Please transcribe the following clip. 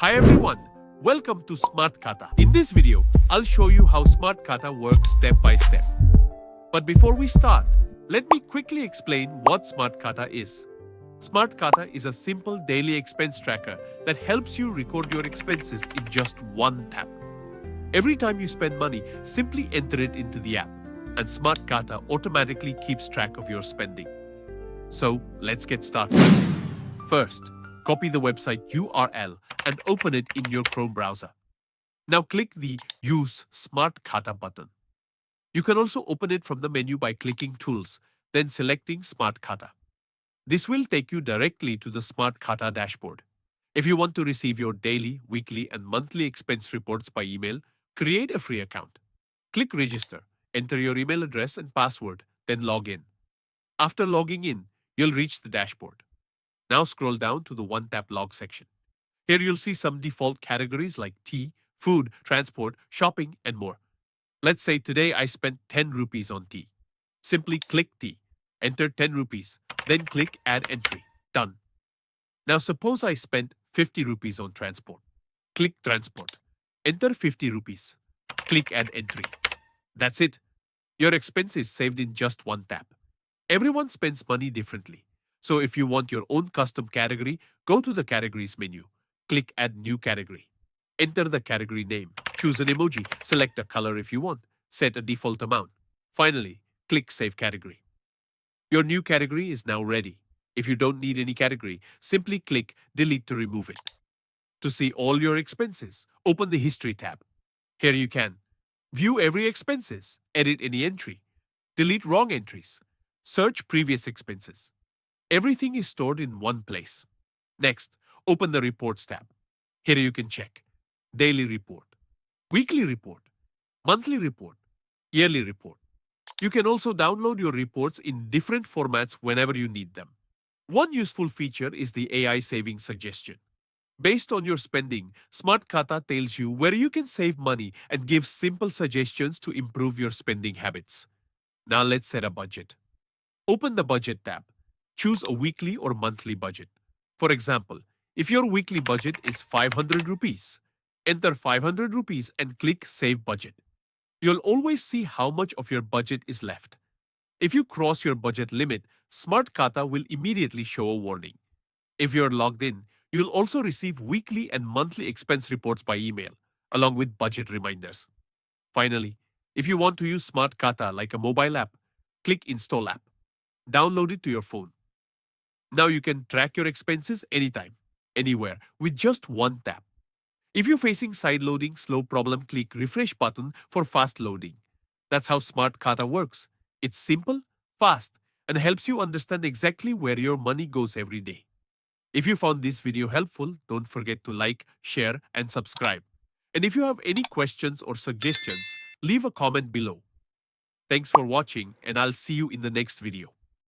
Hi everyone, welcome to Smart Khata. In this video, I'll show you how Smart Khata works step by step. But before we start, let me quickly explain what Smart Khata is. Smart Khata is a simple daily expense tracker that helps you record your expenses in just one tap. Every time you spend money, simply enter it into the app, and Smart Khata automatically keeps track of your spending. So, let's get started. First, copy the website URL and open it in your Chrome browser. Now click the Use Smart Khata button. You can also open it from the menu by clicking Tools, then selecting Smart Khata. This will take you directly to the Smart Khata dashboard. If you want to receive your daily, weekly, and monthly expense reports by email, create a free account. Click Register, enter your email address and password, then log in. After logging in, you'll reach the dashboard. Now scroll down to the one-tap log section. Here you'll see some default categories like tea, food, transport, shopping, and more. Let's say today I spent 10 rupees on tea. Simply click tea, enter 10 rupees, then click add entry. Done. Now suppose I spent 50 rupees on transport. Click transport, enter 50 rupees, click add entry. That's it. Your expense is saved in just one tap. Everyone spends money differently. So if you want your own custom category, go to the categories menu. Click add new category. Enter the category name. Choose an emoji. Select a color if you want. Set a default amount. Finally, click save category. Your new category is now ready. If you don't need any category, simply click delete to remove it. To see all your expenses, open the history tab. Here you can view every expenses, edit any entry, delete wrong entries, search previous expenses. Everything is stored in one place. Next, open the Reports tab. Here you can check daily report, weekly report, monthly report, yearly report. You can also download your reports in different formats whenever you need them. One useful feature is the AI saving suggestion. Based on your spending, Smart Khata tells you where you can save money and gives simple suggestions to improve your spending habits. Now let's set a budget. Open the Budget tab. Choose a weekly or monthly budget. For example, if your weekly budget is 500 rupees, enter 500 rupees and click Save Budget. You'll always see how much of your budget is left. If you cross your budget limit, Smart Khata will immediately show a warning. If you're logged in, you'll also receive weekly and monthly expense reports by email, along with budget reminders. Finally, if you want to use Smart Khata like a mobile app, click Install App. Download it to your phone. Now you can track your expenses anytime, anywhere, with just one tap. If you're facing side loading slow problem, click Refresh button for fast loading. That's how Smart Khata works. It's simple, fast, and helps you understand exactly where your money goes every day. If you found this video helpful, don't forget to like, share, and subscribe. And if you have any questions or suggestions, leave a comment below. Thanks for watching, and I'll see you in the next video.